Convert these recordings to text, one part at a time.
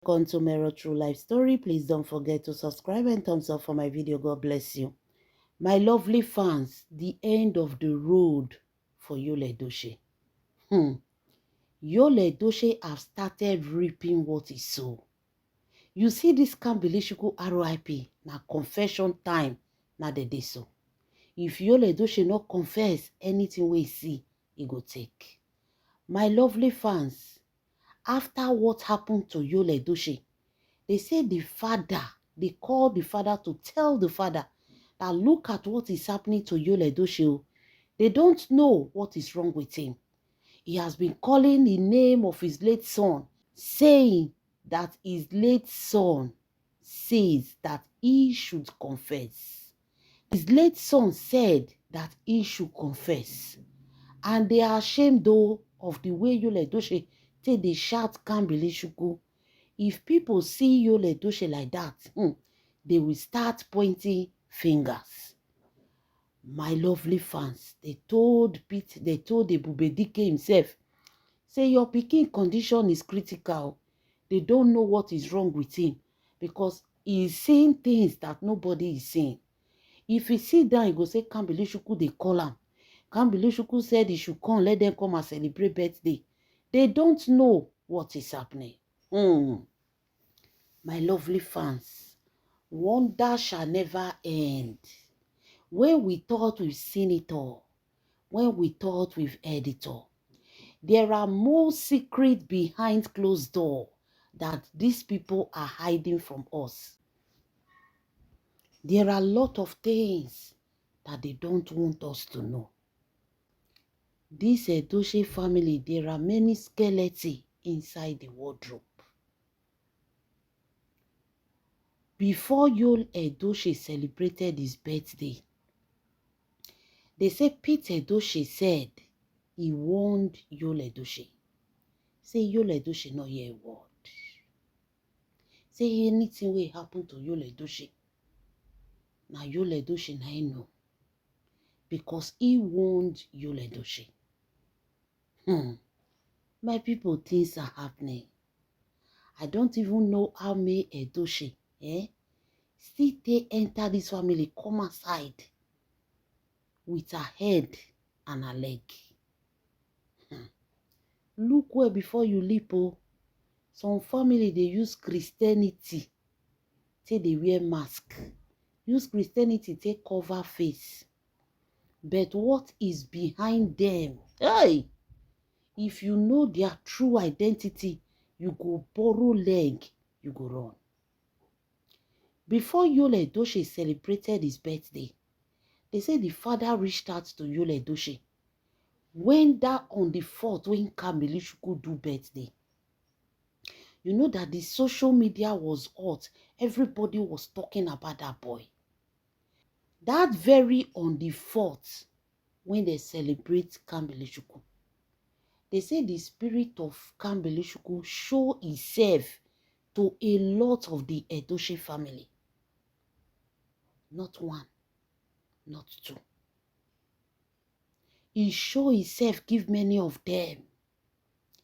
welcome to Mero True Life Story. Please don't forget to subscribe and thumbs up for my video. God bless you. My lovely fans, the end of the road for Yul Edochie. Yul Edochie have started reaping what he sow. You see this Kambilishuku RIP, na confession time, na the day so. If Yul Edochie not confess anything we see, he go take. My lovely fans, after what happened to Yul Edochie, they say they called the father to tell the father that look at what is happening to Yul Edochie. They don't know what is wrong with him. He has been calling the name of his late son, saying that his late son says that he should confess. His late son said that he should confess. And they are ashamed though of the way Yul Edochie take they shout Kambilishuku. If people see Yul Edochie like that, they will start pointing fingers. My lovely fans, they told the Ebubedike himself, say your pikin condition is critical. They don't know what is wrong with him because he is saying things that nobody is saying. If he sit down, he go say Kambilishuku, they call him. Kambilishuku said he should come, let them come and celebrate birthday. They don't know what is happening. My lovely fans, wonder shall never end. When we thought we've seen it all, when we thought we've heard it all, there are more secrets behind closed door that these people are hiding from us. There are a lot of things that they don't want us to know. This Edochie family, there are many skeletons inside the wardrobe. Before Yul Edochie celebrated his birthday, they say Pete Edochie said he warned Yul Edochie. Say Yul Edochie not hear a word. Say anything will happen to Yul Edochie. Now Yul Edochie na know. Because he warned Yul Edochie. My people, things are happening. I don't even know how many Edochie still they enter this family, come aside with her head and her leg. Look where before you leap. Some family they use Christianity till they wear mask. Use Christianity take cover face. But what is behind them? Hey! If you know their true identity, you go borrow leg, you go run. Before Yul Edochie celebrated his birthday, they say the father reached out to Yul Edochie. When that on the 4th, when Kambilishuku do birthday, you know that the social media was hot. Everybody was talking about that boy. That very on the 4th, when they celebrate Kambilishuku, they say the spirit of Kambilishuku show itself to a lot of the Edochie family. Not one, not two. He show himself, give many of them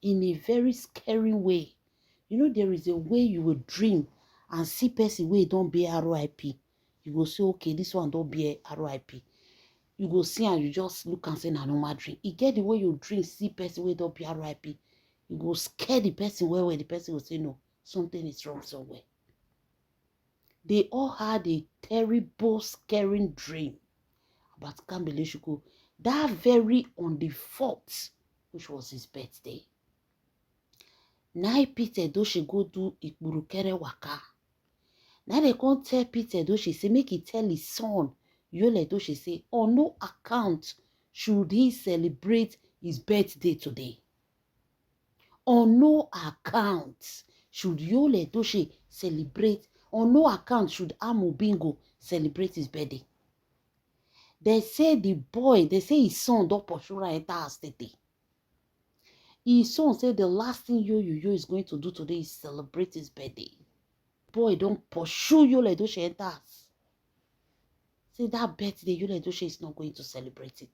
in a very scary way. You know, there is a way you will dream and see person where don't be RIP. You go say, okay, this one don't be RIP. You go see and you just look and say, na normal dream. You get the way you dream, see person where don't be RIP. You go scare the person where the person will say, no, something is wrong somewhere. They all had a terrible, scaring dream about Kambilishuku. That very on the 4th, which was his birthday. Now Peter Edochie go do Ikpurukere waka. Now they can't tell Peter Edochie, say make he tell his son, Yul Edochie, say, on no account should he celebrate his birthday today. On no account should Yul Edochie celebrate, on no account should Amobingo celebrate his birthday. They say the boy, they say his son don't pursue enter house today. His son said the last thing Yo is going to do today is celebrate his birthday. Boy, don't pursue Yul Edochie enter house. Say that birthday, Yul Edochie is not going to celebrate it.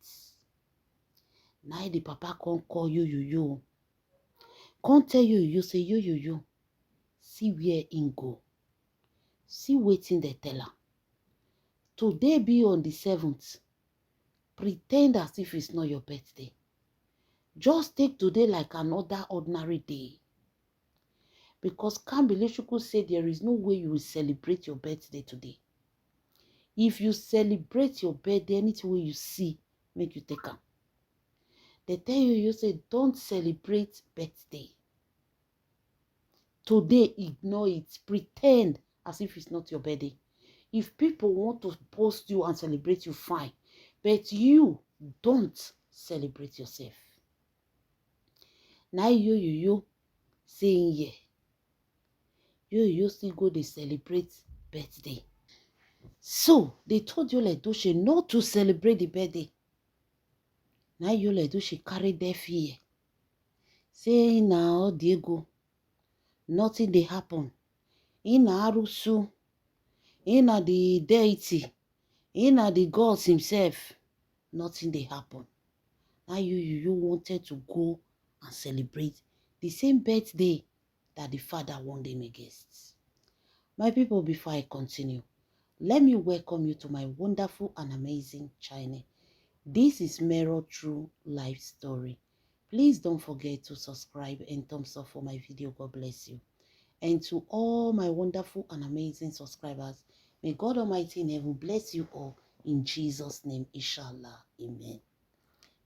Now the papa can't call Yo. Can't tell Yo, say Yo. See where im go. See wetin dey tell am. Today be on the 7th. Pretend as if it's not your birthday. Just take today like another ordinary day. Because Kambili said there is no way you will celebrate your birthday today. If you celebrate your birthday, anything you see, make you take am. They tell you say, don't celebrate birthday. Today, ignore it. Pretend as if it's not your birthday. If people want to post you and celebrate you, fine. But you don't celebrate yourself. Now you saying yeah. You still go to celebrate birthday. So they told Yul Edochie not to celebrate the birthday. Now Yul Edochie carried their fear. Saying now Diego, nothing they happen. In Arusu, in the deity, in the gods himself, nothing they happen. Now you wanted to go and celebrate the same birthday that the father warned them against. My people, before I continue, let me welcome you to my wonderful and amazing channel. This is Mero True Life Story. Please don't forget to subscribe and thumbs up for my video. God bless you. And to all my wonderful and amazing subscribers, may God Almighty in heaven bless you all in Jesus' name, inshallah. Amen.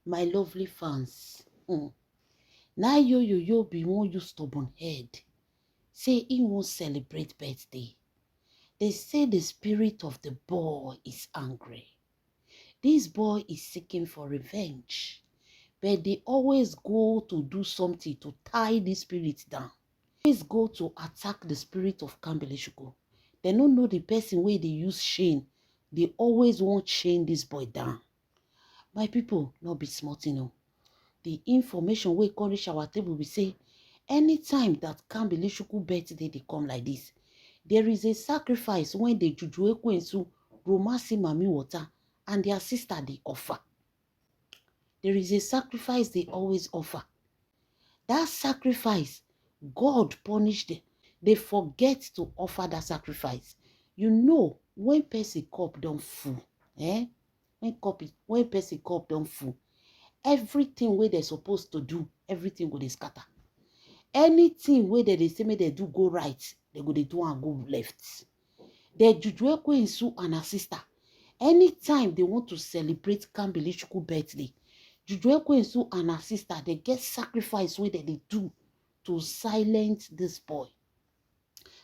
My lovely fans, now you be one you stubborn head. Say he won't celebrate birthday. They say the spirit of the boy is angry. This boy is seeking for revenge. But they always go to do something to tie the spirit down. They always go to attack the spirit of Kambili. They don't know the person where they use Shane. They always want Shane this boy down. My people, not be smart, you know. The information we reach our table, we say, anytime that Kambili birthday they come like this, there is a sacrifice when the Juju Ekwensu, Romasi Mami Water, and their sister they offer. There is a sacrifice they always offer. That sacrifice, God punished them. They forget to offer that sacrifice. You know, when person cup don't full, when person cup don't full, everything where they're supposed to do, everything go they scatter. Anything where they say me they do go right, they go they do and go left. The Juju Ekwensu and her sister, anytime they want to celebrate Kambili birthday, Juju Ekwensu and her sister, they get sacrifice where they do to silence this boy.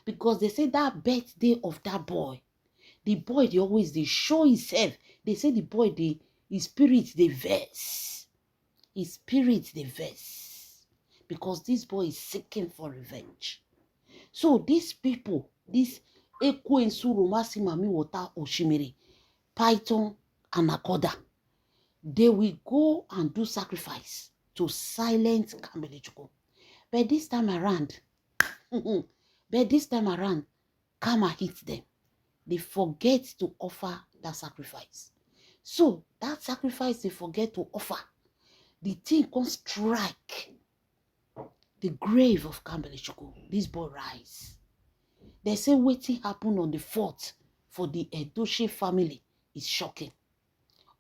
Because they say that birthday of that boy, the boy, they always, they show himself. They say the boy, his spirit, they verse. His spirit, they verse. Because this boy is seeking for revenge. So these people, this Ekwensu, Romasi Mami Water, Oshimiri, Python, and Akoda, they will go and do sacrifice to silence Kambili. But this time around, karma hits them. They forget to offer that sacrifice. So that sacrifice they forget to offer, the thing can strike the grave of Kambili. This boy rise. They say waiting happened on the 4th for the Edochie family is shocking.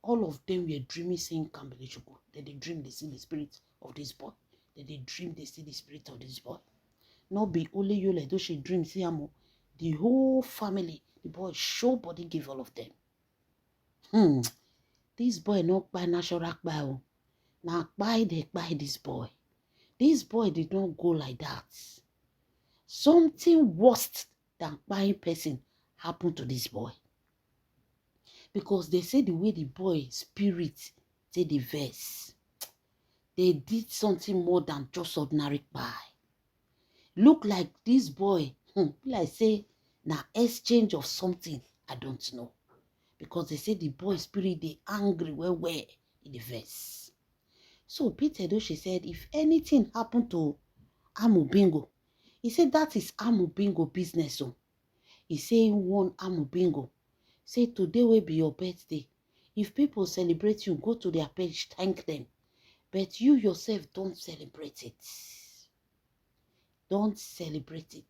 All of them were dreaming seeing Kambili. Then they dream they see the spirit of this boy. Then they dream they see the spirit of this boy. Not be only Yul Edochie dream see amo. The whole family, the boy show body give all of them. This boy not by natural by. Now by this boy. This boy did not go like that. Something worse than buying person happened to this boy. Because they say the way the boy spirit say the verse, they did something more than just ordinary buy. Look like this boy, like say, now exchange of something, I don't know. Because they say the boy spirit, they angry where in the verse. So Peter Edochie said, if anything happened to Amubingo, he said that is Amubingo business. So he say one Amubingo. Say today will be your birthday. If people celebrate you, go to their page, thank them. But you yourself don't celebrate it. Don't celebrate it.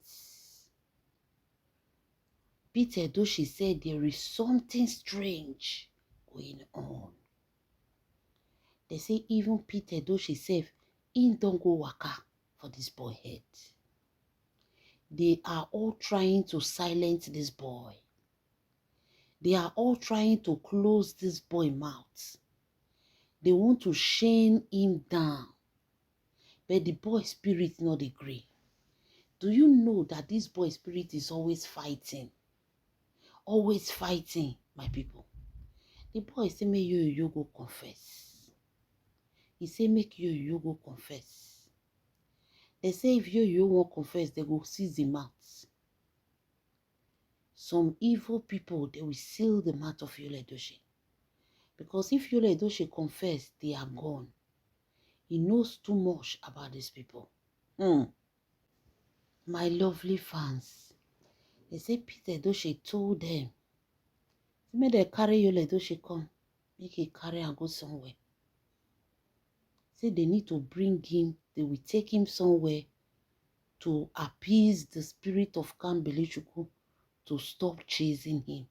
Peter Edochie said there is something strange going on. They say even Peter Edochie self, he don't go waka for this boy head. They are all trying to silence this boy. They are all trying to close this boy's mouth. They want to shame him down. But the boy spirit not agree. Do you know that this boy spirit is always fighting? Always fighting, my people. The boy say, make you go confess. He say, make you go confess. They say if you won't confess, they go seize the mouth. Some evil people, they will seal the mouth of Yul Edochie. Because if Yul Edochie confess, they are gone. He knows too much about these people. My lovely fans, they say Peter Edochie told them, make they carry Yul Edochie come, make he carry and go somewhere. Say they need to bring him, they will take him somewhere to appease the spirit of Kambili to stop chasing him.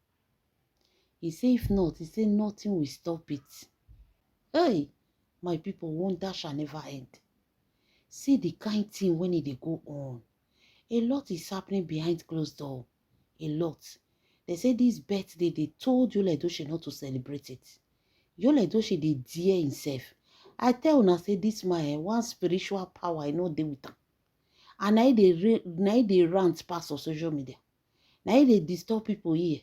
He said if not, he said nothing will stop it. Hey, my people, wonder shall never end. See the kind thing when it go on. A lot is happening behind closed door. A lot. They say this birthday, they told Yul Edochie not to celebrate it. Yul Edochie, they dare himself. I tell una say this man, one spiritual power, I know they with him. And now they rant past on social media. Now they disturb people here.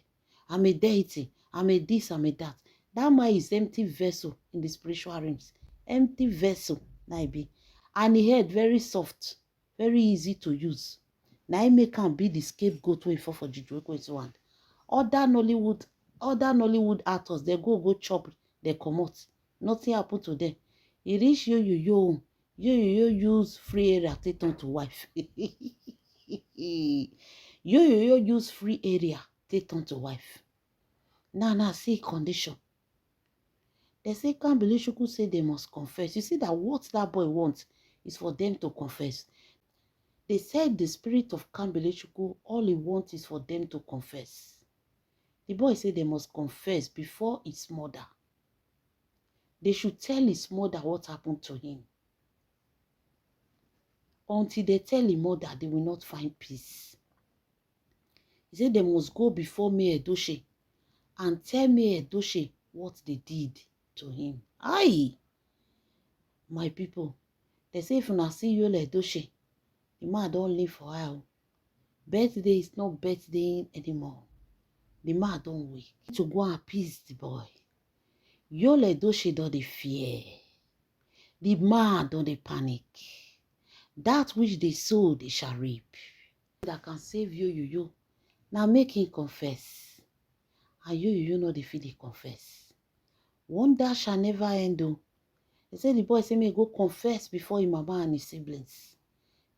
I'm a deity. I'm a this, I'm a that. That man is empty vessel in the spiritual realms. Empty vessel, now be. And he head very soft, very easy to use. Now he make him be the scapegoat way for Juju one. Other Nollywood actors, they go chop, they come out. Nothing happened to them. He reach you use free area take turn to wife. You use free area take turn to wife. Now see condition. They say Kambili say they must confess. You see that what that boy wants is for them to confess. They said the spirit of Kambili, all he wants is for them to confess. The boy said they must confess before his mother. They should tell his mother what happened to him. Until they tell his mother, they will not find peace. He said they must go before Mayor Edochie and tell Mayor Edochie what they did to him. Aye! My people, they say if you see Yul Edochie, the man don't live for a while. Birthday is not birthday anymore. The man don't wake. To go and appease the boy. Yul Edochie don't fear. The man don't panic. That which they sow, they shall reap. That can save you. Now make him confess. And you know the feel they confess. Wonder shall never end though. They say the boy say me go confess before his mama and his siblings.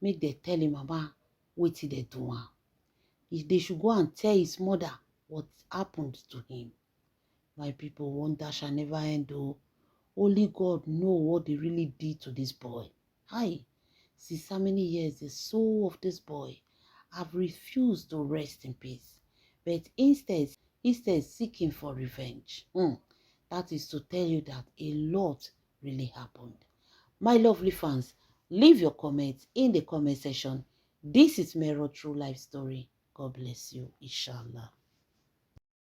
Make they tell him mama what they do. If they should go and tell his mother what happened to him. My people, wonder shall never end though. Only God know what they really did to this boy. Hi. Since how many years the soul of this boy have refused to rest in peace, but instead seeking for revenge. That is to tell you that a lot really happened. My lovely fans, leave your comments in the comment section. This is Mero True Life Story. God bless you, inshallah.